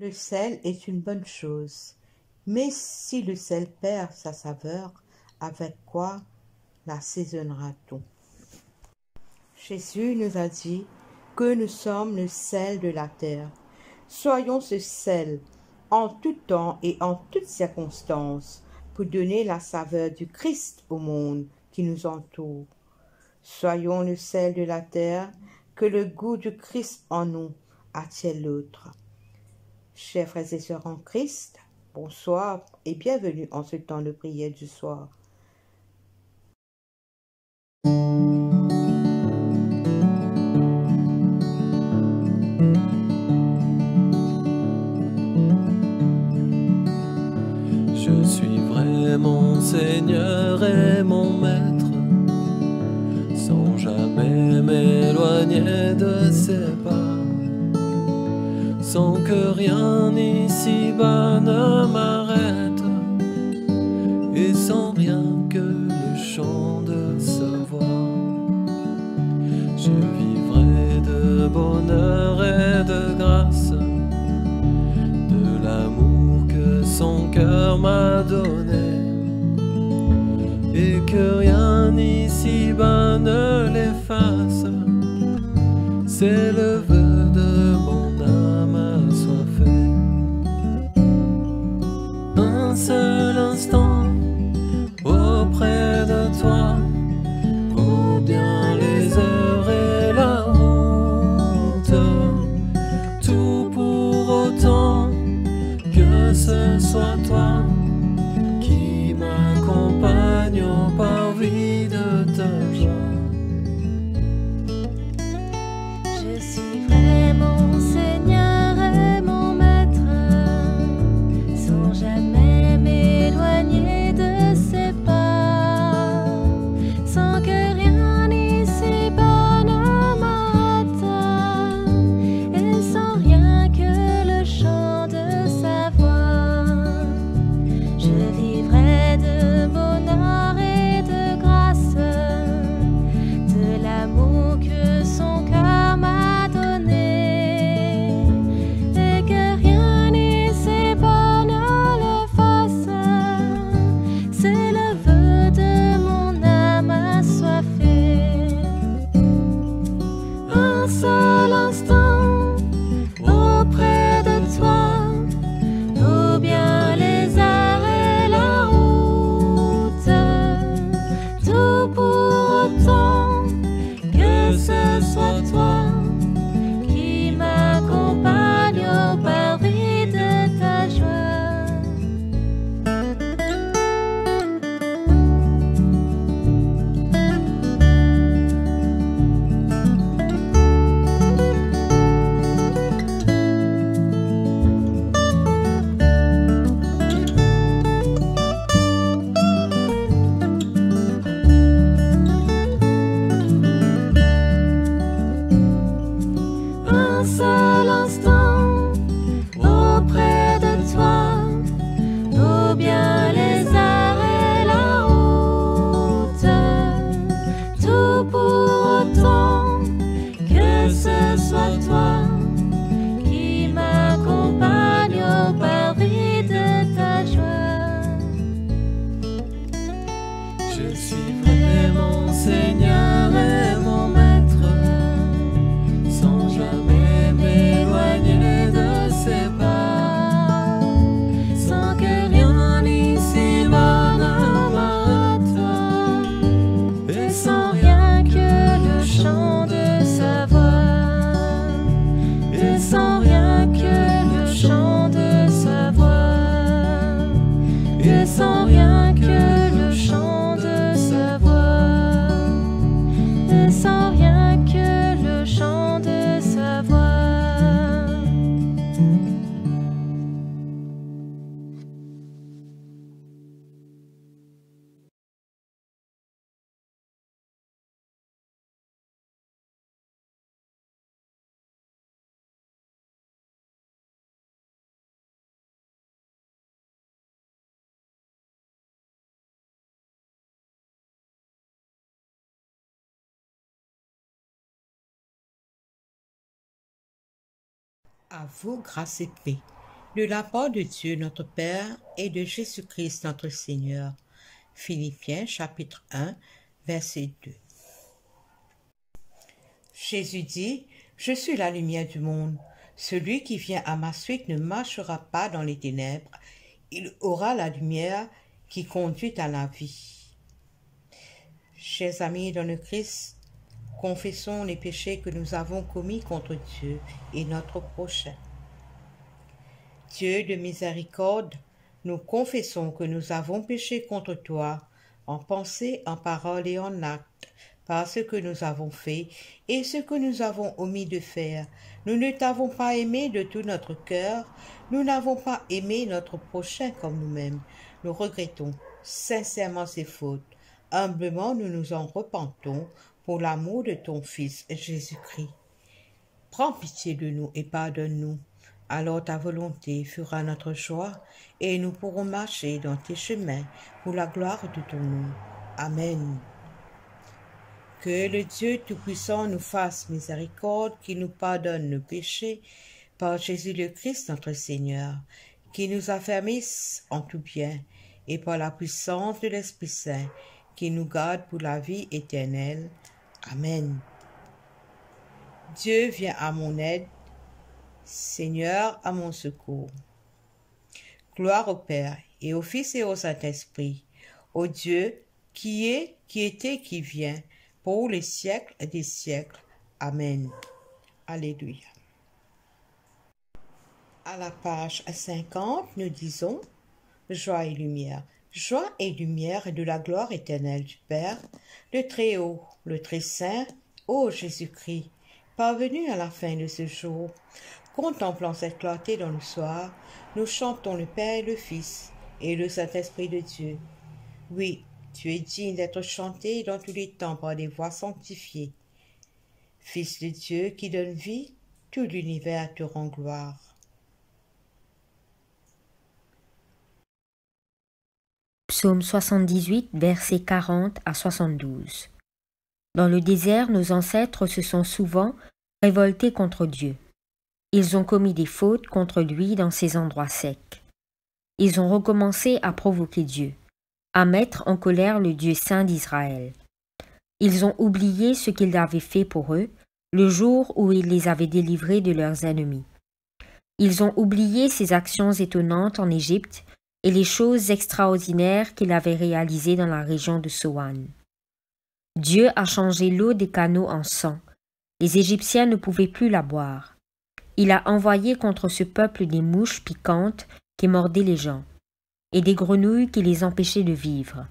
Le sel est une bonne chose, mais si le sel perd sa saveur, avec quoi l'assaisonnera-t-on? Jésus nous a dit que nous sommes le sel de la terre. Soyons ce sel en tout temps et en toutes circonstances pour donner la saveur du Christ au monde qui nous entoure. Soyons le sel de la terre, que le goût du Christ en nous attire l'autre. Chers frères et sœurs en Christ, bonsoir et bienvenue en ce temps de prière du soir. Je suis vraiment Seigneur et mon Maître, sans jamais m'éloigner de ses pas, sans que rien ici-bas ne m'arrête, et sans rien que le chant de sa voix. Je vivrai de bonheur et de grâce, de l'amour que son cœur m'a donné, et que rien ici-bas ne l'efface. C'est le vœu de mon âme assoiffée. Un seul instant auprès de toi, vaut bien les heures et la route. Tout pour autant que ce soit toi qui m'accompagne au parvis de ta joie. Je suis vraiment Seigneur et mon Maître, sans jamais m'éloigner de ses pas, sans que rien ici-bas ne m'arrête, et sans rien que le chant de sa voix. Je vivrai de bonheur et de grâce, de l'amour que son cœur m'a donné, et que rien ici-bas ne l'efface. C'est le vœu de mon âme assoiffée. Un seul instant auprès de toi, vaut bien les heures et la route. Tout pour autant que ce soit toi qui m'accompagne au parvis de ta joie. Un seul instant auprès de toi, vaut bien les heures et la route. Tout pour autant que ce soit toi qui m'accompagne au parvis de ta joie. Je suis vraiment Seigneur et mon Maître, sans jamais m'éloigner de ses pas, sans que rien ici-bas ne m'arrête, et sans rien que le chant de sa voix, et sans rien que le chant de sa voix, et sans rien que le chant de sa voix, et sans rien que le chant de sa voix. À vous, grâce et paix. De la part de Dieu notre Père et de Jésus-Christ notre Seigneur. Philippiens chapitre 1, verset 2. Jésus dit, « Je suis la lumière du monde. Celui qui vient à ma suite ne marchera pas dans les ténèbres. Il aura la lumière qui conduit à la vie. » Chers amis dans le Christ, confessons les péchés que nous avons commis contre Dieu et notre prochain. Dieu de miséricorde, nous confessons que nous avons péché contre toi, en pensée, en parole et en acte, par ce que nous avons fait et ce que nous avons omis de faire. Nous ne t'avons pas aimé de tout notre cœur, nous n'avons pas aimé notre prochain comme nous-mêmes. Nous regrettons sincèrement ces fautes. Humblement, nous nous en repentons pour l'amour de ton Fils Jésus-Christ. Prends pitié de nous et pardonne-nous. Alors ta volonté fera notre joie et nous pourrons marcher dans tes chemins pour la gloire de ton nom. Amen. Que le Dieu Tout-Puissant nous fasse miséricorde, qu'il nous pardonne nos péchés par Jésus le Christ notre Seigneur, qu'il nous affermisse en tout bien et par la puissance de l'Esprit Saint, qu'il nous garde pour la vie éternelle. Amen. Dieu vient à mon aide, Seigneur à mon secours. Gloire au Père et au Fils et au Saint-Esprit, au Dieu qui est, qui était, qui vient, pour les siècles des siècles. Amen. Alléluia. À la page 50, nous disons « Joie et lumière ». Joie et lumière de la gloire éternelle du Père, le Très-Haut, le Très-Saint, ô Jésus-Christ, parvenu à la fin de ce jour. Contemplant cette clarté dans le soir, nous chantons le Père et le Fils et le Saint-Esprit de Dieu. Oui, tu es digne d'être chanté dans tous les temps par des voix sanctifiées. Fils de Dieu qui donne vie, tout l'univers te rend gloire. Psaume 78, versets 40 à 72. Dans le désert, nos ancêtres se sont souvent révoltés contre Dieu. Ils ont commis des fautes contre lui dans ces endroits secs. Ils ont recommencé à provoquer Dieu, à mettre en colère le Dieu saint d'Israël. Ils ont oublié ce qu'il avait fait pour eux, le jour où il les avait délivrés de leurs ennemis. Ils ont oublié ses actions étonnantes en Égypte et les choses extraordinaires qu'il avait réalisées dans la région de Soan. Dieu a changé l'eau des canaux en sang. Les Égyptiens ne pouvaient plus la boire. Il a envoyé contre ce peuple des mouches piquantes qui mordaient les gens, et des grenouilles qui les empêchaient de vivre.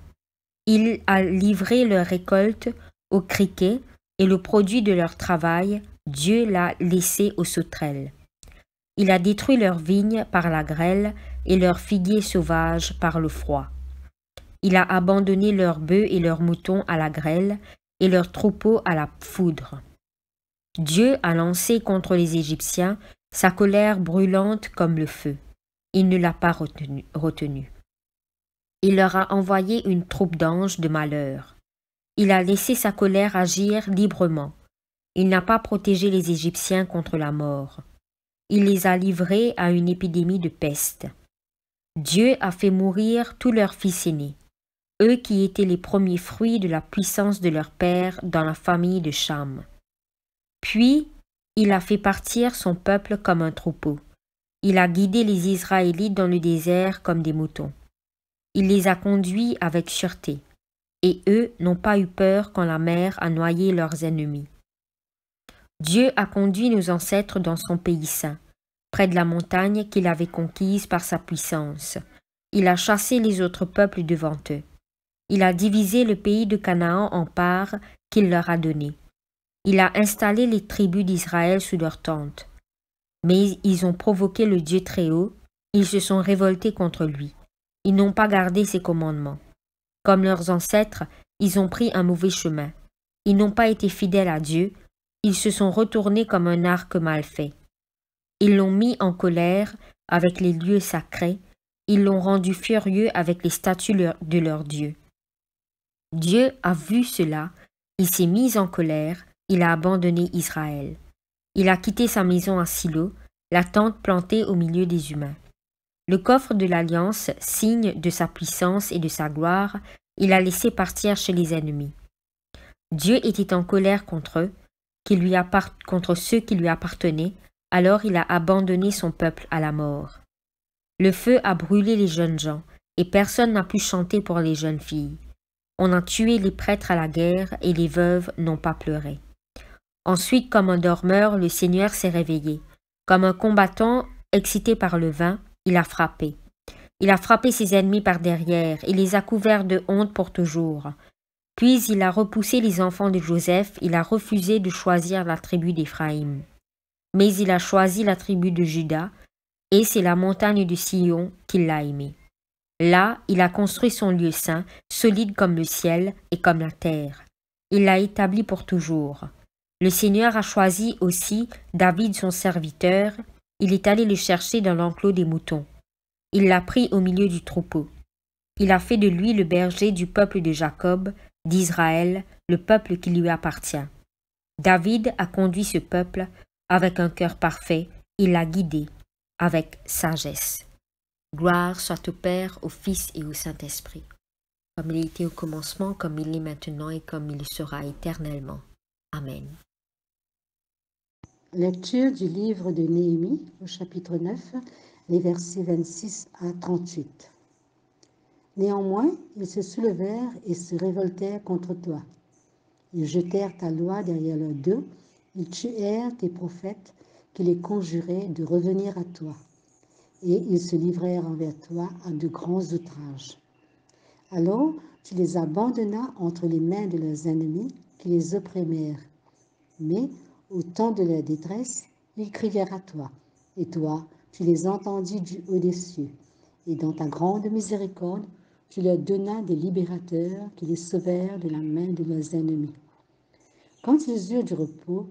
Il a livré leur récolte aux criquets, et le produit de leur travail, Dieu l'a laissé aux sauterelles. Il a détruit leurs vignes par la grêle et leurs figuiers sauvages par le froid. Il a abandonné leurs bœufs et leurs moutons à la grêle et leurs troupeaux à la foudre. Dieu a lancé contre les Égyptiens sa colère brûlante comme le feu. Il ne l'a pas retenu. Il leur a envoyé une troupe d'anges de malheur. Il a laissé sa colère agir librement. Il n'a pas protégé les Égyptiens contre la mort. Il les a livrés à une épidémie de peste. Dieu a fait mourir tous leurs fils aînés, eux qui étaient les premiers fruits de la puissance de leur père dans la famille de Cham. Puis, il a fait partir son peuple comme un troupeau. Il a guidé les Israélites dans le désert comme des moutons. Il les a conduits avec sûreté, et eux n'ont pas eu peur quand la mer a noyé leurs ennemis. Dieu a conduit nos ancêtres dans son pays saint, près de la montagne qu'il avait conquise par sa puissance. Il a chassé les autres peuples devant eux. Il a divisé le pays de Canaan en parts qu'il leur a données. Il a installé les tribus d'Israël sous leur tente. Mais ils ont provoqué le Dieu Très-Haut, ils se sont révoltés contre lui. Ils n'ont pas gardé ses commandements. Comme leurs ancêtres, ils ont pris un mauvais chemin. Ils n'ont pas été fidèles à Dieu, ils se sont retournés comme un arc mal fait. Ils l'ont mis en colère avec les lieux sacrés, ils l'ont rendu furieux avec les statues de leur Dieu. Dieu a vu cela, il s'est mis en colère, il a abandonné Israël. Il a quitté sa maison à Silo, la tente plantée au milieu des humains. Le coffre de l'Alliance, signe de sa puissance et de sa gloire, il a laissé partir chez les ennemis. Dieu était en colère contre eux, contre ceux qui lui appartenaient, alors il a abandonné son peuple à la mort. Le feu a brûlé les jeunes gens, et personne n'a pu chanter pour les jeunes filles. On a tué les prêtres à la guerre, et les veuves n'ont pas pleuré. Ensuite, comme un dormeur, le Seigneur s'est réveillé. Comme un combattant excité par le vin, il a frappé. Il a frappé ses ennemis par derrière, et les a couverts de honte pour toujours. Puis il a repoussé les enfants de Joseph, il a refusé de choisir la tribu d'Éphraïm. Mais il a choisi la tribu de Juda, et c'est la montagne de Sion qu'il a aimée. Là, il a construit son lieu saint, solide comme le ciel et comme la terre. Il l'a établi pour toujours. Le Seigneur a choisi aussi David son serviteur, il est allé le chercher dans l'enclos des moutons. Il l'a pris au milieu du troupeau. Il a fait de lui le berger du peuple de Jacob, d'Israël, le peuple qui lui appartient. David a conduit ce peuple avec un cœur parfait, il l'a guidé avec sagesse. Gloire soit au Père, au Fils et au Saint-Esprit, comme il était au commencement, comme il est maintenant et comme il sera éternellement. Amen. Lecture du livre de Néhémie, au chapitre 9, les versets 26 à 38. Néanmoins, ils se soulevèrent et se révoltèrent contre toi. Ils jetèrent ta loi derrière leur dos, ils tuèrent tes prophètes qui les conjuraient de revenir à toi. Et ils se livrèrent envers toi à de grands outrages. Alors tu les abandonnas entre les mains de leurs ennemis qui les opprimèrent. Mais au temps de leur détresse, ils crièrent à toi, et toi, tu les entendis du haut des cieux. Et dans ta grande miséricorde, tu leur donnas des libérateurs qui les sauvèrent de la main de leurs ennemis. Quand ils eurent du repos,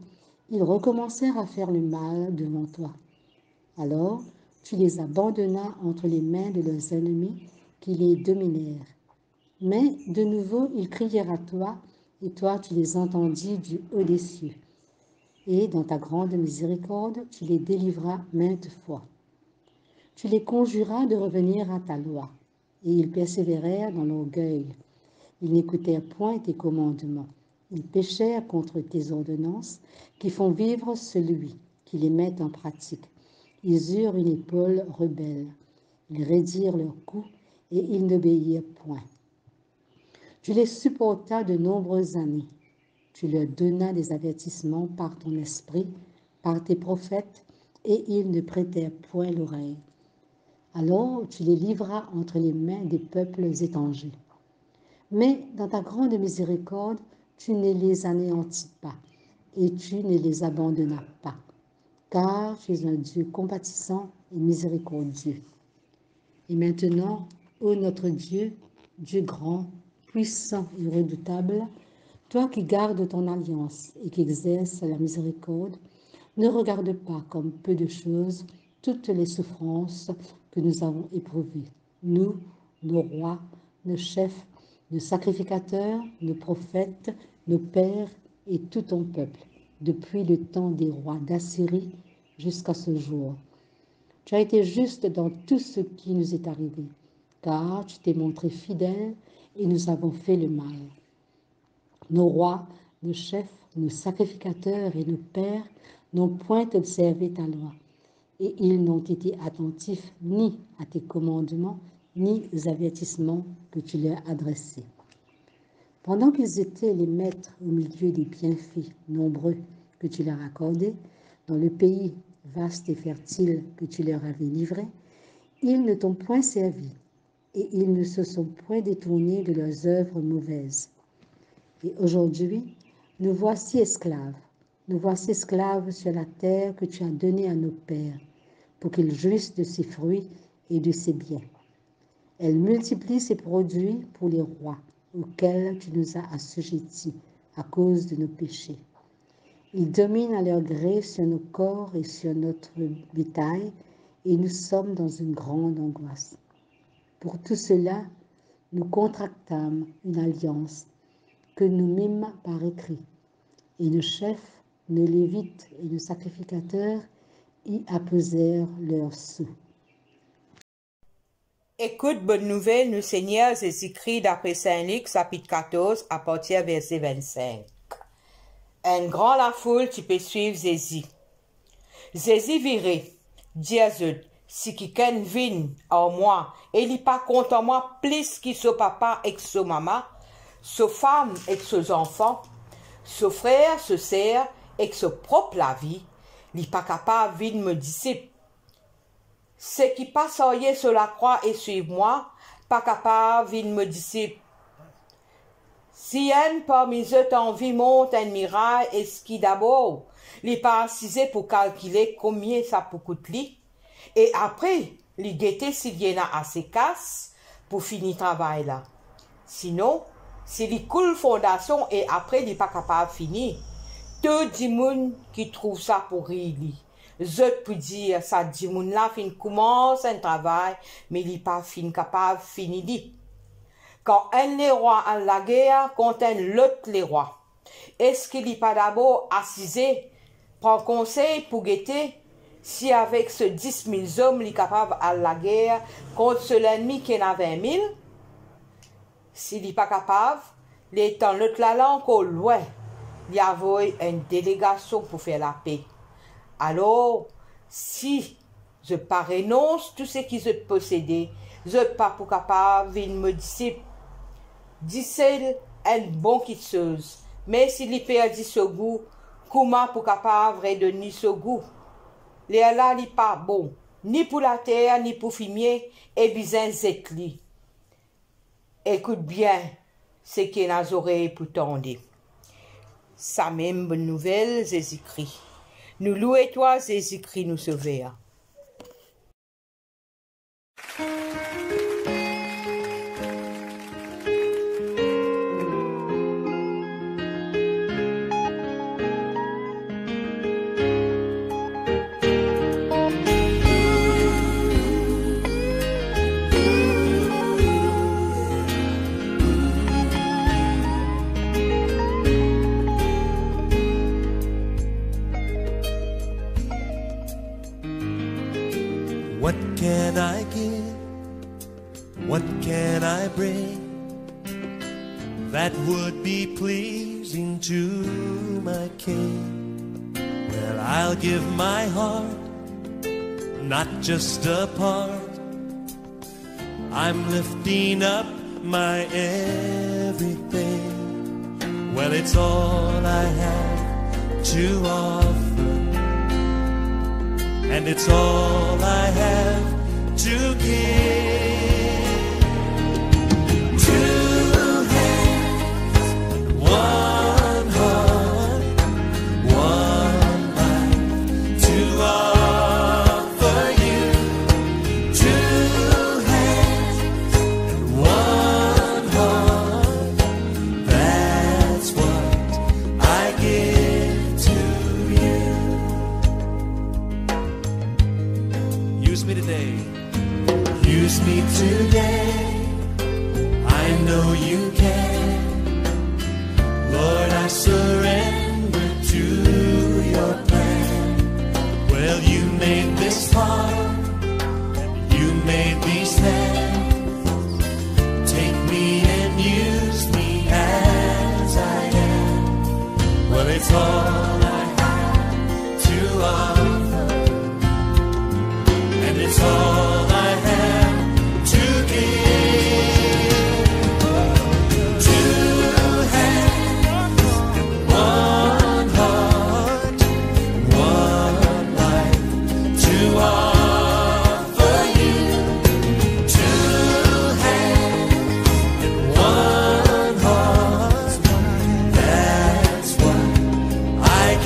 ils recommencèrent à faire le mal devant toi. Alors, tu les abandonnas entre les mains de leurs ennemis qui les dominèrent. Mais de nouveau, ils crièrent à toi, et toi, tu les entendis du haut des cieux. Et dans ta grande miséricorde, tu les délivras maintes fois. Tu les conjuras de revenir à ta loi, et ils persévérèrent dans l'orgueil. Ils n'écoutèrent point tes commandements. Ils péchèrent contre tes ordonnances, qui font vivre celui qui les met en pratique. Ils eurent une épaule rebelle. Ils raidirent leur cou, et ils n'obéirent point. Tu les supportas de nombreuses années. Tu leur donnas des avertissements par ton esprit, par tes prophètes, et ils ne prêtèrent point l'oreille. Alors tu les livras entre les mains des peuples étrangers. Mais dans ta grande miséricorde, tu ne les anéantis pas, et tu ne les abandonnas pas, car tu es un Dieu compatissant et miséricordieux. Et maintenant, ô notre Dieu, Dieu grand, puissant et redoutable, toi qui gardes ton alliance et qui exerces la miséricorde, ne regarde pas comme peu de choses toutes les souffrances que nous avons éprouvées, nous, nos rois, nos chefs, nos sacrificateurs, nos prophètes, nos pères et tout ton peuple, depuis le temps des rois d'Assyrie jusqu'à ce jour. Tu as été juste dans tout ce qui nous est arrivé, car tu t'es montré fidèle et nous avons fait le mal. Nos rois, nos chefs, nos sacrificateurs et nos pères n'ont point observé ta loi, et ils n'ont été attentifs ni à tes commandements, ni aux avertissements que tu leur adressais. Pendant qu'ils étaient les maîtres au milieu des bienfaits nombreux que tu leur accordais, dans le pays vaste et fertile que tu leur avais livré, ils ne t'ont point servi, et ils ne se sont point détournés de leurs œuvres mauvaises. Et aujourd'hui, nous voici esclaves sur la terre que tu as donnée à nos pères, pour qu'ils jouissent de ses fruits et de ses biens. Elle multiplie ses produits pour les rois, auxquels tu nous as assujettis à cause de nos péchés. Ils dominent à leur gré sur nos corps et sur notre bétail, et nous sommes dans une grande angoisse. Pour tout cela, nous contractâmes une alliance que nous mîmes par écrit, et nos chefs, nos lévites et nos sacrificateurs y apposèrent leurs sceaux. Écoute, bonne nouvelle, le Seigneur Jésus-Christ d'après Saint Luc, chapitre 14, à partir verset 25. Un grand la foule, tu peux suivre Jésus. Jésus virait, dit à eux, si quelqu'un vient en moi, et il n'est pas contre moi plus que son papa et son maman, sa femme et ses enfants, son frère, sa sœur et son propre la vie, il n'est pas capable de me disciple. Ceux qui passent sur la croix et suivent moi, pas capable de me disciple. Si un parmi eux envie monte un mirail, est-ce qui d'abord, il pas assisé pour calculer combien ça peut coûter, et après, il guetter s'il y en a assez casse pour finir le travail là. Sinon, s'il coule fondation et après, il n'est pas capable de finir, tout le monde qui trouve ça pour rire. Je peux dire, ça dit, moun la fin commence un travail, mais il n'est pas fin capable de finir. Quand un les rois a la guerre contre un l'autre les rois, est-ce qu'il n'est pas d'abord assisé, prend conseil pour guetter, si avec ce 10 000 hommes, il est capable à la guerre contre ce l'ennemi qui en a 20 000? S'il n'est pas capable, il est dans l'autre là encore loin, il y a une délégation pour faire la paix. Alors, si je pas renonce tout ce qui je possédais, je pas pour capable de me disciple. Dit-elle un bon quitteuse, mais s'il y perdit ce goût, comment pour capable de donner ce goût? Les là n'est pas bon, ni pour la terre, ni pour fumier, et bien zetli. Écoute bien ce qu'il a les oreilles pour tendre. Ça même bonne nouvelle, Jésus-Christ. Nous louons toi, Jésus-Christ, nous sauver. What can I give? What can I bring that would be pleasing to my King? Well, I'll give my heart, not just a part. I'm lifting up my everything. Well, it's all I have to offer, and it's all I have to give. Two hands, one heart, one life to offer you. Two hands, one heart, that's what I give to you. Use me today. Use me today. I know you can. Lord, I surrender to your plan. Well, you made this heart, you made these hands. Take me and use me as I am. Well, it's all I have to offer, and it's all I have to give. Two hands, one heart, one life to offer you. Two hands, one heart, that's what I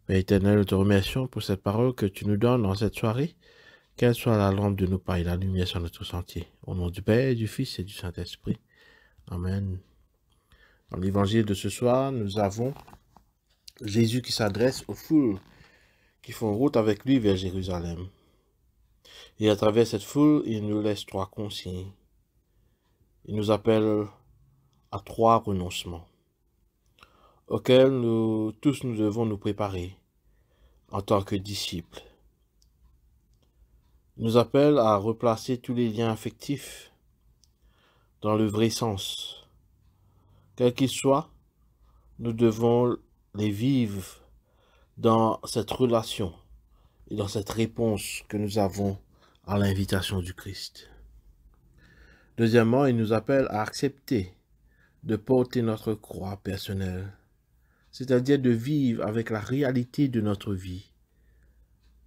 Père éternel, nous te remercions pour cette parole que tu nous donnes en cette soirée. Qu'elle soit la lampe de nos pas et la lumière sur notre sentier. Au nom du Père, du Fils et du Saint-Esprit. Amen. Dans l'évangile de ce soir, nous avons Jésus qui s'adresse aux foules qui font route avec lui vers Jérusalem. Et à travers cette foule, il nous laisse 3 consignes. Il nous appelle à 3 renoncements, auxquels nous devons nous préparer en tant que disciples. Il nous appelle à replacer tous les liens affectifs dans le vrai sens. Quels qu'ils soient, nous devons les vivre dans cette relation et dans cette réponse que nous avons à l'invitation du Christ. Deuxièmement, il nous appelle à accepter de porter notre croix personnelle, c'est-à-dire de vivre avec la réalité de notre vie,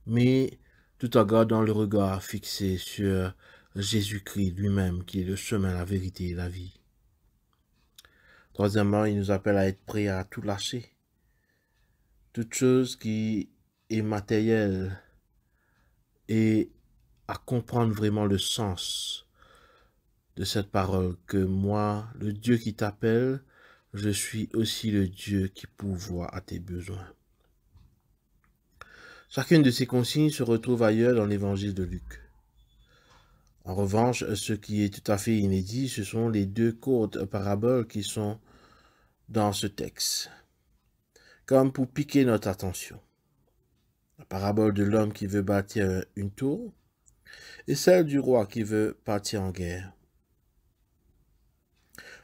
mais tout en gardant le regard fixé sur Jésus-Christ lui-même, qui est le chemin, la vérité et la vie. Troisièmement, il nous appelle à être prêt à tout lâcher, toute chose qui est matérielle, et à comprendre vraiment le sens de cette parole, que moi, le Dieu qui t'appelle, je suis aussi le Dieu qui pourvoit à tes besoins. Chacune de ces consignes se retrouve ailleurs dans l'évangile de Luc. En revanche, ce qui est tout à fait inédit, ce sont les 2 courtes paraboles qui sont dans ce texte, comme pour piquer notre attention. La parabole de l'homme qui veut bâtir une tour et celle du roi qui veut partir en guerre.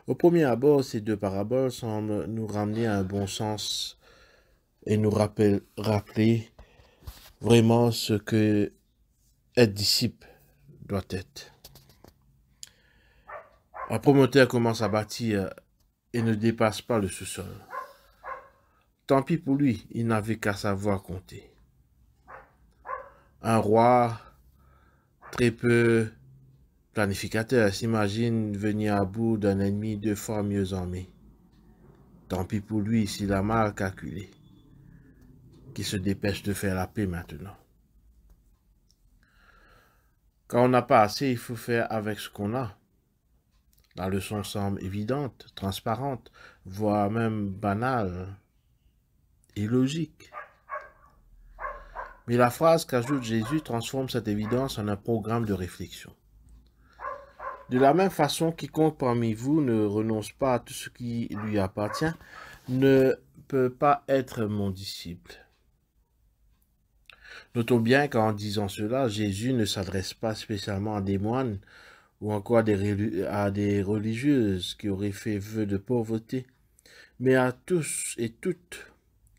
Au premier abord, ces 2 paraboles semblent nous ramener à un bon sens et nous rappeler vraiment ce que être disciple doit être. Un promoteur commence à bâtir et ne dépasse pas le sous-sol. Tant pis pour lui, il n'avait qu'à savoir compter. Un roi très peu planificateur s'imagine venir à bout d'un ennemi 2 fois mieux armé. Tant pis pour lui s'il a mal calculé, qui se dépêche de faire la paix maintenant. Quand on n'a pas assez, il faut faire avec ce qu'on a. La leçon semble évidente, transparente, voire même banale et logique. Mais la phrase qu'ajoute Jésus transforme cette évidence en un programme de réflexion. De la même façon, quiconque parmi vous ne renonce pas à tout ce qui lui appartient ne peut pas être mon disciple. Notons bien qu'en disant cela, Jésus ne s'adresse pas spécialement à des moines ou encore à des religieuses qui auraient fait vœu de pauvreté, mais à tous et toutes,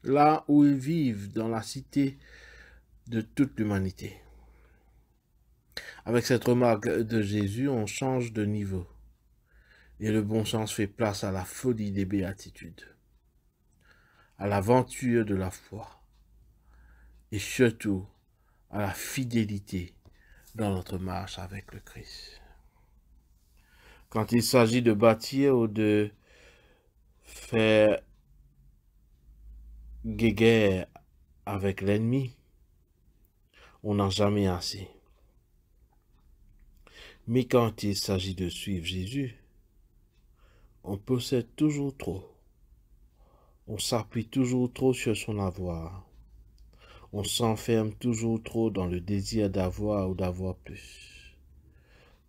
là où ils vivent dans la cité de toute l'humanité. Avec cette remarque de Jésus, on change de niveau, et le bon sens fait place à la folie des béatitudes, à l'aventure de la foi, et surtout à la fidélité dans notre marche avec le Christ. Quand il s'agit de bâtir ou de faire guéguerre avec l'ennemi, on n'a jamais assez. Mais quand il s'agit de suivre Jésus, on possède toujours trop. On s'appuie toujours trop sur son avoir. On s'enferme toujours trop dans le désir d'avoir ou d'avoir plus,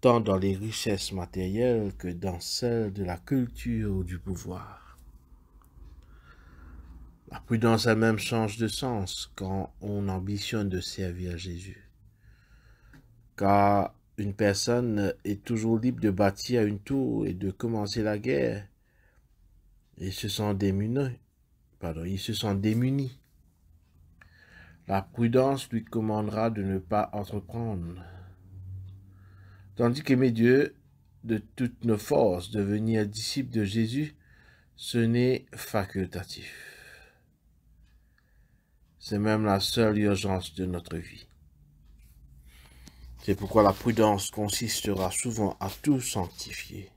tant dans les richesses matérielles que dans celles de la culture ou du pouvoir. La prudence elle-même change de sens quand on ambitionne de servir Jésus, car une personne est toujours libre de bâtir une tour et de commencer la guerre. Ils se sont démunis. La prudence lui commandera de ne pas entreprendre. Tandis qu'aimer Dieu de toutes nos forces, devenir disciple de Jésus, ce n'est facultatif. C'est même la seule urgence de notre vie. C'est pourquoi la prudence consistera souvent à tout sanctifier,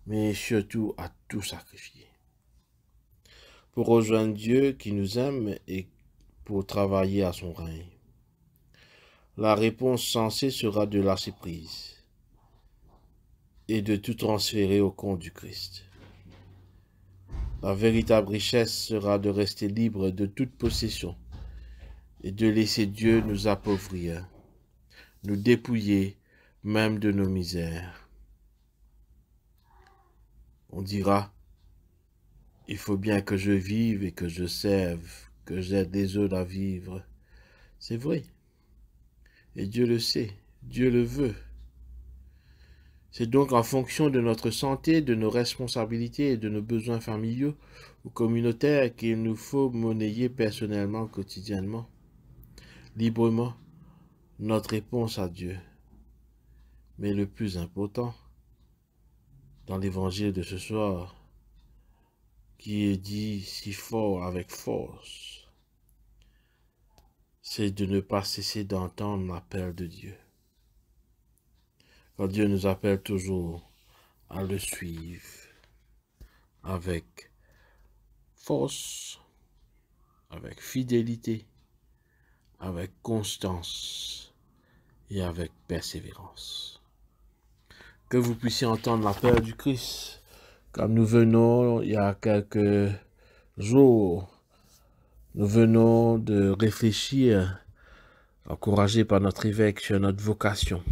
mais surtout à tout sacrifier. pour rejoindre Dieu qui nous aime et pour travailler à son règne? La réponse sensée sera de lâcher prise et de tout transférer au compte du Christ. La véritable richesse sera de rester libre de toute possession et de laisser Dieu nous appauvrir, nous dépouiller même de nos misères. On dira, il faut bien que je vive et que je serve, que j'aide les autres à vivre. C'est vrai. Et Dieu le sait, Dieu le veut. C'est donc en fonction de notre santé, de nos responsabilités et de nos besoins familiaux ou communautaires qu'il nous faut monnayer personnellement, quotidiennement, librement, notre réponse à Dieu. Mais le plus important, dans l'évangile de ce soir, qui est dit si fort avec force, c'est de ne pas cesser d'entendre l'appel de Dieu. Quand Dieu nous appelle toujours à le suivre avec force, avec fidélité, avec constance et avec persévérance. Que vous puissiez entendre l'appel du Christ, comme nous venons il y a quelques jours, nous venons de réfléchir, encouragés par notre évêque sur notre vocation.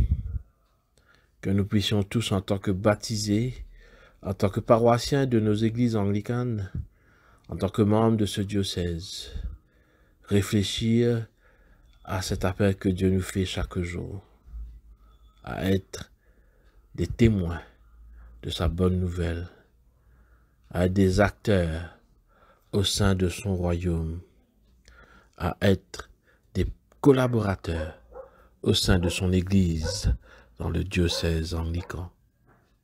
Que nous puissions tous, en tant que baptisés, en tant que paroissiens de nos églises anglicanes, en tant que membres de ce diocèse, réfléchir à cet appel que Dieu nous fait chaque jour, à être des témoins de sa bonne nouvelle, à être des acteurs au sein de son royaume, à être des collaborateurs au sein de son église, dans le diocèse anglican,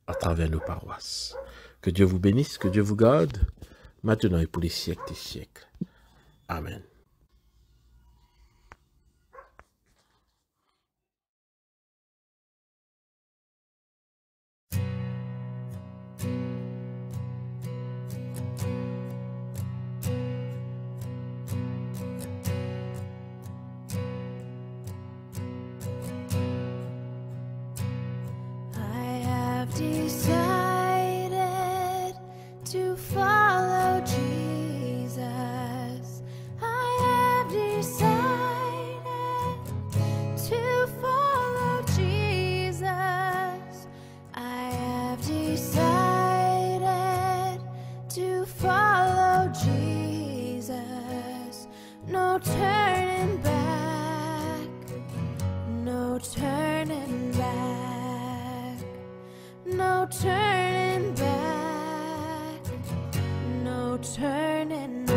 à travers nos paroisses. Que Dieu vous bénisse, que Dieu vous garde, maintenant et pour les siècles des siècles. Amen. Decided to follow Jesus. I have decided to follow Jesus. I have decided to follow Jesus. No turning back, no turning back. No turning back, no turning back.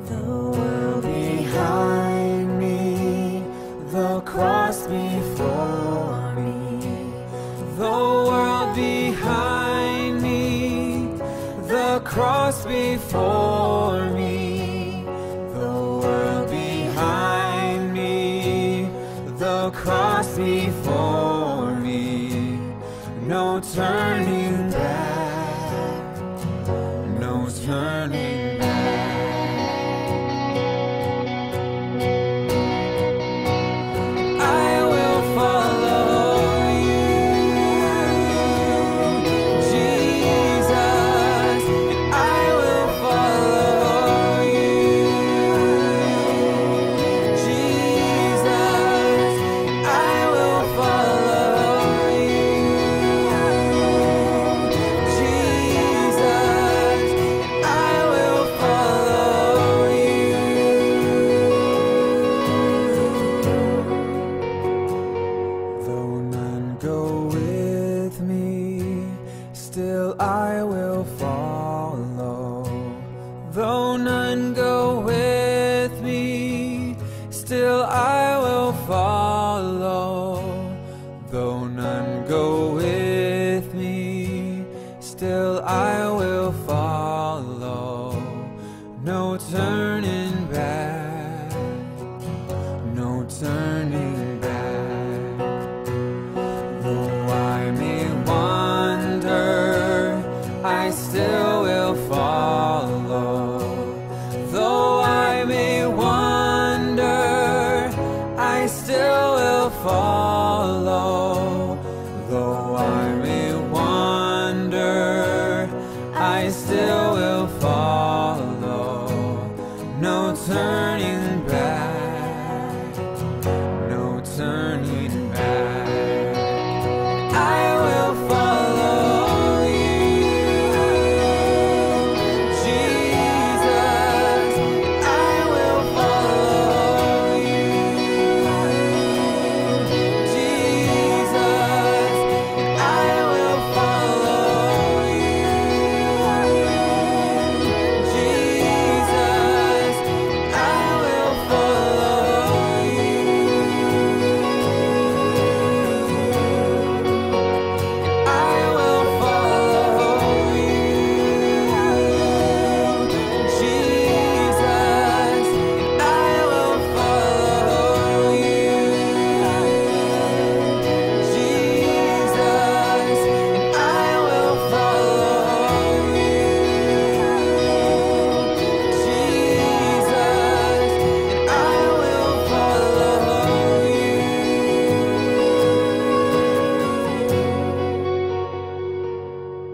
The world behind me, the cross before me, the world behind me, the cross before me, the world behind me, the cross before me. No turning back, no turning back. I will follow you, Jesus. I will follow you, Jesus. I will follow you, Jesus. I will follow you. Though none go with me, still I will follow. Though none go with me, still I will follow. Though none go with me, still I will follow. No turning back. turning back. Though I may wander, I still will follow. Though I may wander, I still will follow. Though I may wander, I still will follow. No turning back, no turning back. I will follow you, Jesus. I will follow you, Jesus. I will follow you, Jesus. I will follow you. I will follow you, Jesus. I will follow you, Jesus. I will follow you, Jesus. I will follow you.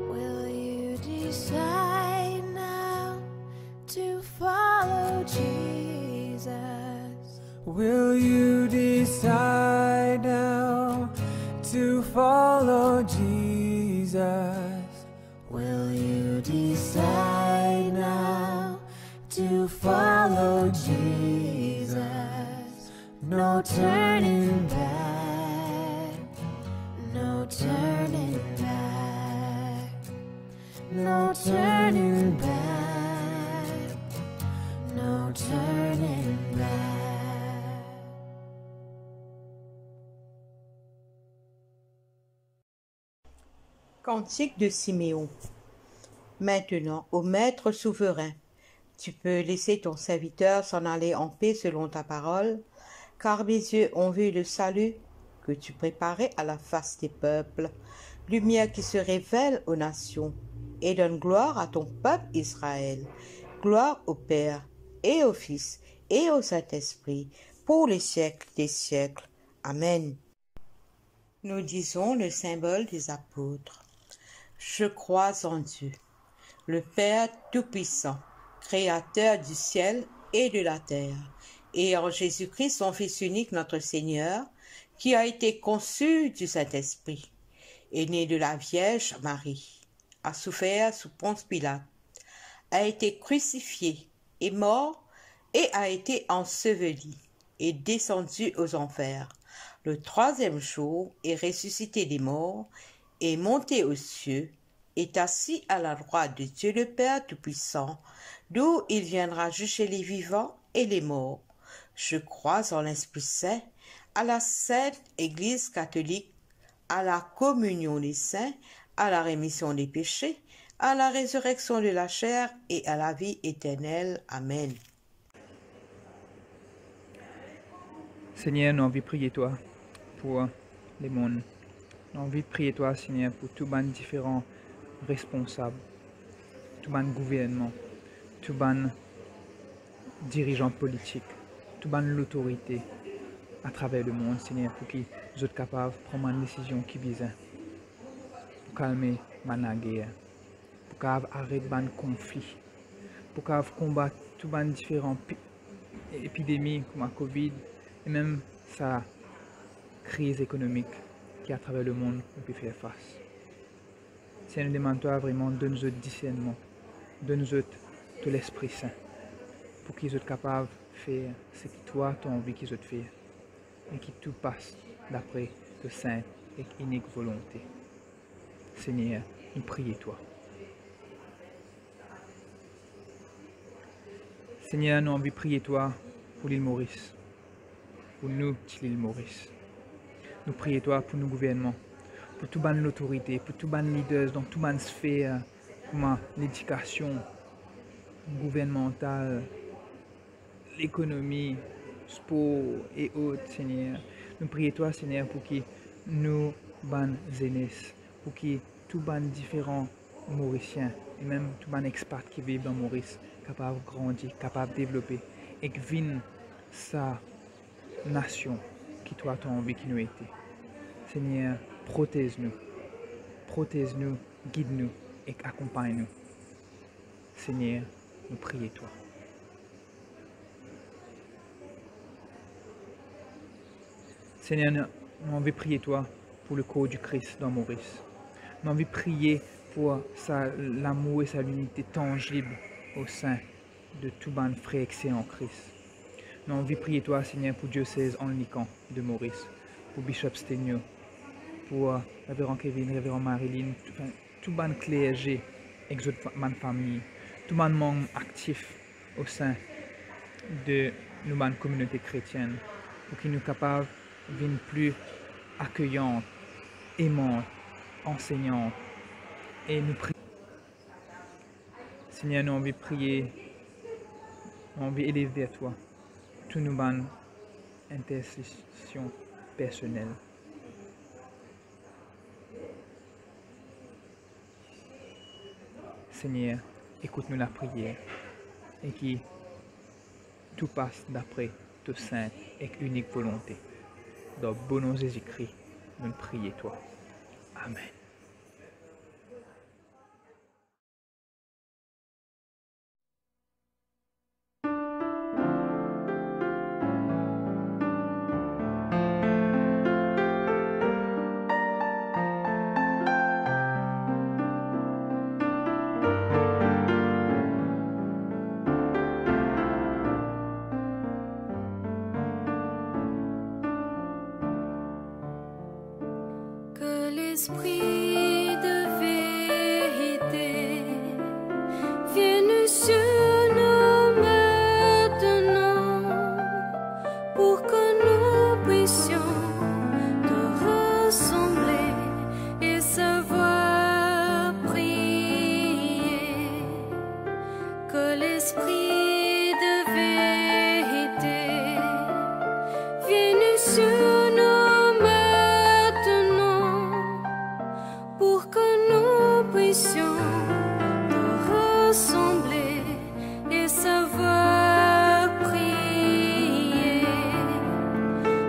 Will you decide now to follow Jesus? Will you decide now to follow Jesus? Will you decide now to follow Jesus? No turning back, No turning back, no turning back. no turning back. Cantique de Siméon. Maintenant, ô Maître souverain, tu peux laisser ton serviteur s'en aller en paix selon ta parole, car mes yeux ont vu le salut que tu préparais à la face des peuples, lumière qui se révèle aux nations, et donne gloire à ton peuple Israël. Gloire au Père, et au Fils, et au Saint-Esprit, pour les siècles des siècles. Amen. Nous disons le symbole des apôtres. Je crois en Dieu, le Père Tout-Puissant, Créateur du ciel et de la terre, et en Jésus-Christ, son Fils unique, notre Seigneur, qui a été conçu du Saint-Esprit, est né de la Vierge Marie, a souffert sous Ponce Pilate, a été crucifié, est mort et a été enseveli, est descendu aux enfers. Le troisième jour est ressuscité des morts, est monté aux cieux, est assis à la droite de Dieu le Père Tout-Puissant, d'où il viendra juger les vivants et les morts. Je crois en l'Esprit Saint, à la Sainte Église catholique, à la communion des saints, à la rémission des péchés, à la résurrection de la chair et à la vie éternelle. Amen. Seigneur, nous avons envie de prier toi pour les mondes. Nous avons envie de prier toi, Seigneur, pour tous les différents responsables, tous les gouvernements, tous les dirigeants politiques, toute l'autorité à travers le monde, Seigneur, pour qu'ils soient capables de prendre une décision qui vise pour calmer la guerre, pour arrêter le conflit, pour combattre toutes les différentes épidémies comme la Covid et même sa crise économique qui à travers le monde on peut faire face. Seigneur, nous demandons toi vraiment de nous discernement, de nous tout l'Esprit Saint, pour qu'ils soient capables de faire ce que toi tu as envie qu'ils soient faire et que tout passe d'après ta sainte et unique volonté. Seigneur, nous prions toi. Seigneur, nous avons envie de prier toi pour l'île Maurice, pour nous, l'île Maurice. Nous prions toi pour nos gouvernements, pour toute l'autorité, pour tous les leaders dans toute les sphère, comme l'éducation gouvernementale, l'économie, sport et autres, Seigneur. Nous prions toi, Seigneur, pour que nous, ban jeunesse, pour que tout ban différents Mauriciens et même tout ban expats qui vivent dans Maurice, capable de grandir, capable de développer et que vienne sa nation qui toi tu as envie qu'il nous été. Seigneur, protège-nous, guide-nous et accompagne-nous. Seigneur, nous prions toi. Seigneur, nous avons envie de prier toi pour le corps du Christ dans Maurice. Nous avons envie de prier pour l'amour et sa unité tangible au sein de tout ban frère excellent en Christ. Nous avons envie de prier toi, Seigneur, pour diocèse anglican de Maurice, pour Bishop Stegno, pour Révérend Kevin, Révérend Marilyn, tout ban clergé, exode ban famille, tout ban membre actif au sein de nos ban communauté chrétienne, pour qu'ils nous capables de devenir plus accueillantes, aimantes, enseignantes, et nous prions. Seigneur, nous avons envie de prier, nous avons envie d'élever vers toi toutes nos bonnes intercessions personnelles. Seigneur, écoute-nous la prière et qui tout passe d'après ta sainte et unique volonté. Dans le bon nom de Jésus-Christ, nous prions toi. Amen. Que l'esprit de vérité vienne sur nous maintenant pour que nous puissions te ressembler et savoir prier. Que l'esprit de vérité vienne sur nous maintenant pour que nous puissions te ressembler et savoir prier.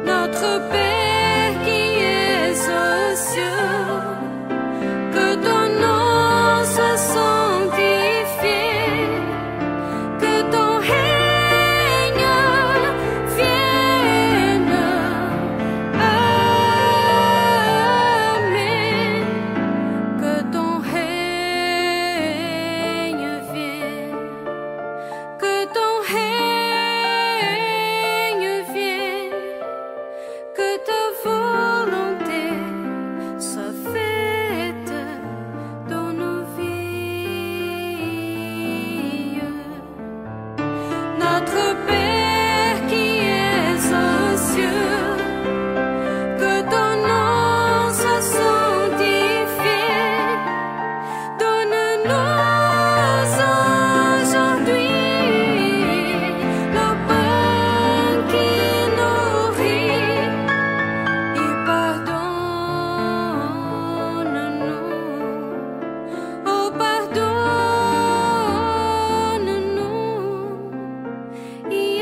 Notre Père qui es aux cieux, que ton nom soit sanctifié, que ton règne vienne. Amen. Que ton règne vienne. Que ton règne vienne. Que ta volonté soit faite dans nos vies. Notre Père qui es aux cieux, que ton nom soit sanctifié. Donne-nous aujourd'hui le pain qui nourrit et pardonne-nous. Oh, pardonne-nous. Et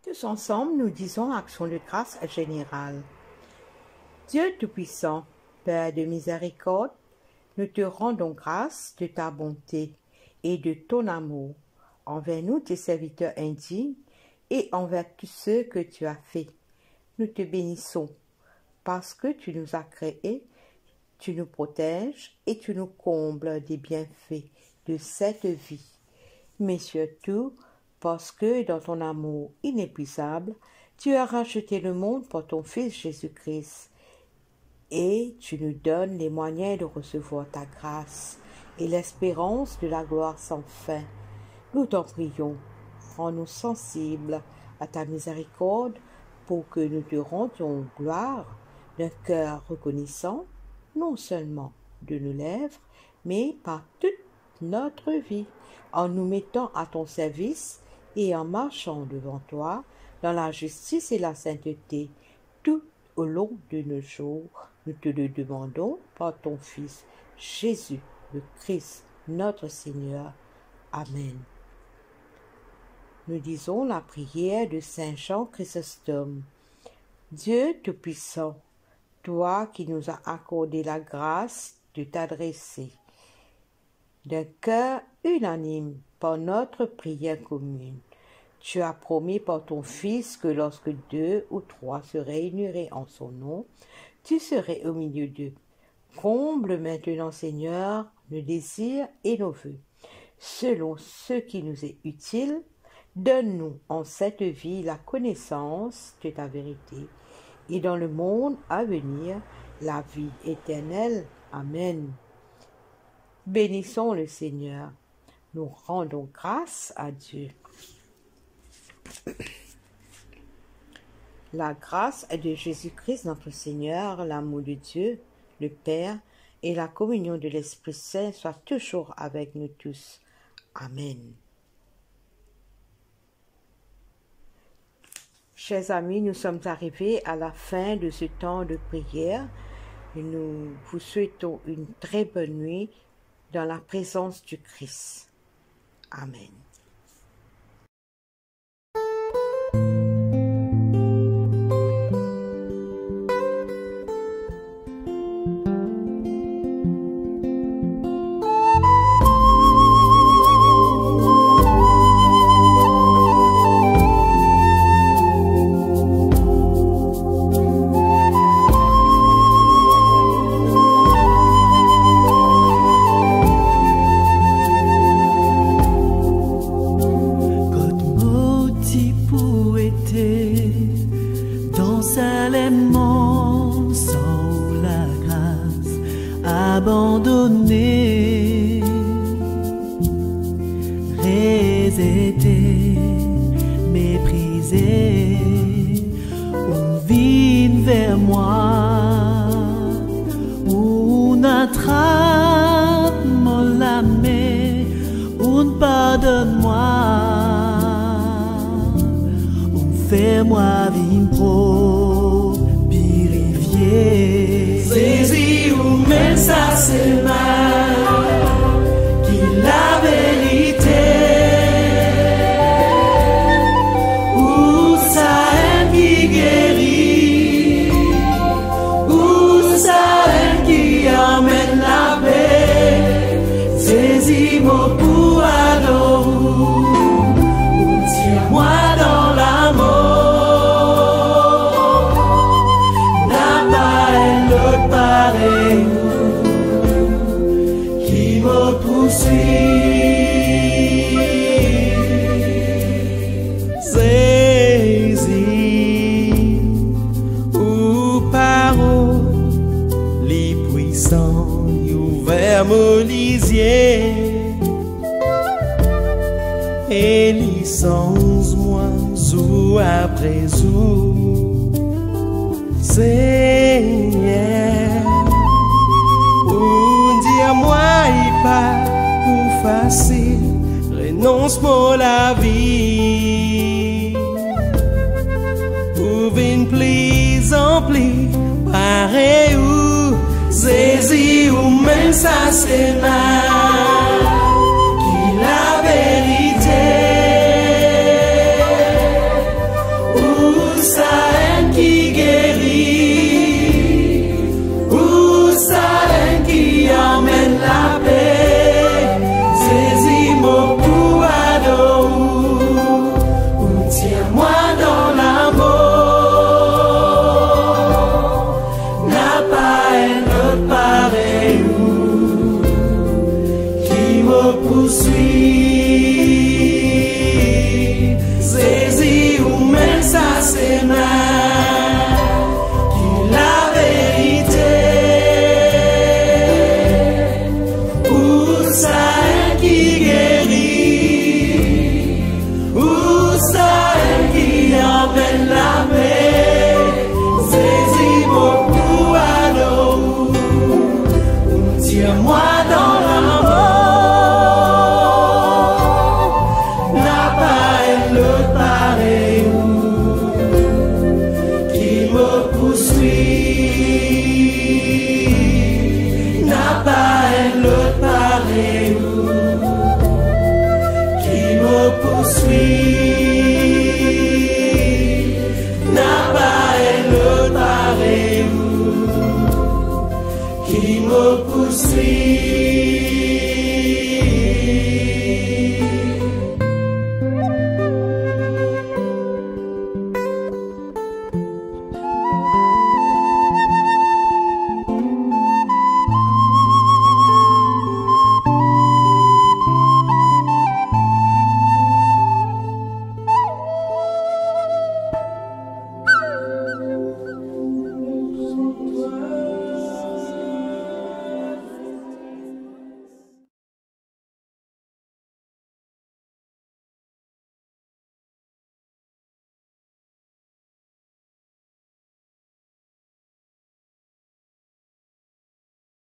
Tous ensemble, nous disons action de grâce générale. Dieu Tout-Puissant, Père de miséricorde, nous te rendons grâce de ta bonté et de ton amour envers nous, tes serviteurs indignes, et envers tous ceux que tu as faits. Nous te bénissons parce que tu nous as créés, tu nous protèges et tu nous combles des bienfaits de cette vie. Mais surtout, parce que dans ton amour inépuisable, tu as racheté le monde par ton Fils Jésus-Christ, et tu nous donnes les moyens de recevoir ta grâce et l'espérance de la gloire sans fin. Nous t'en prions, rends-nous sensibles à ta miséricorde pour que nous te rendions gloire d'un cœur reconnaissant, non seulement de nos lèvres, mais par toute notre vie, en nous mettant à ton service et en marchant devant toi dans la justice et la sainteté tout au long de nos jours. Nous te le demandons par ton Fils Jésus le Christ, notre Seigneur. Amen. Nous disons la prière de Saint Jean Chrysostome. Dieu Tout-Puissant, toi qui nous as accordé la grâce de t'adresser d'un cœur unanime par notre prière commune, tu as promis par ton Fils que lorsque 2 ou 3 se réuniraient en son nom, tu serais au milieu d'eux. Comble maintenant, Seigneur, nos désirs et nos vœux. Selon ce qui nous est utile, donne-nous en cette vie la connaissance de ta vérité et dans le monde à venir, la vie éternelle. Amen. Bénissons le Seigneur. Nous rendons grâce à Dieu. La grâce de Jésus-Christ notre Seigneur, l'amour de Dieu, le Père, et la communion de l'Esprit Saint soient toujours avec nous tous. Amen. Chers amis, nous sommes arrivés à la fin de ce temps de prière. Nous vous souhaitons une très bonne nuit dans la présence du Christ. Amen. abandonné, résété, méprisé, on vient vers moi, on attrape la main, on pardonne-moi, on fait moi vivre pro, purifié. Saisi ou même ça c'est mal, qui la vérité, ou ça est qui guérit, ou ça est qui amène la paix. Saisi mon pour adorer, ou tiens-moi dans l'amour. Qui me poursuit, saisi ou parole, les puissants ouvert mon lisier, et licence moi jour après jour, Seigneur. Moi, il pas pour facile, renonce pour la vie. Pour une plis en plis, pareil ou saisi ou même ça c'est mal, qui la vérité, poursuit. Jésus ou même ça c'est mal, qui la vérité. Pour ça qui guérit, pour ça qui emmène la paix. Jésus beaucoup à nous, tiens-moi dans l'amour. N'a pas un autre pareil qui me poursuit. N'a pas un autre pareil qui me poursuit. N'a pas un autre pareil qui me poursuit.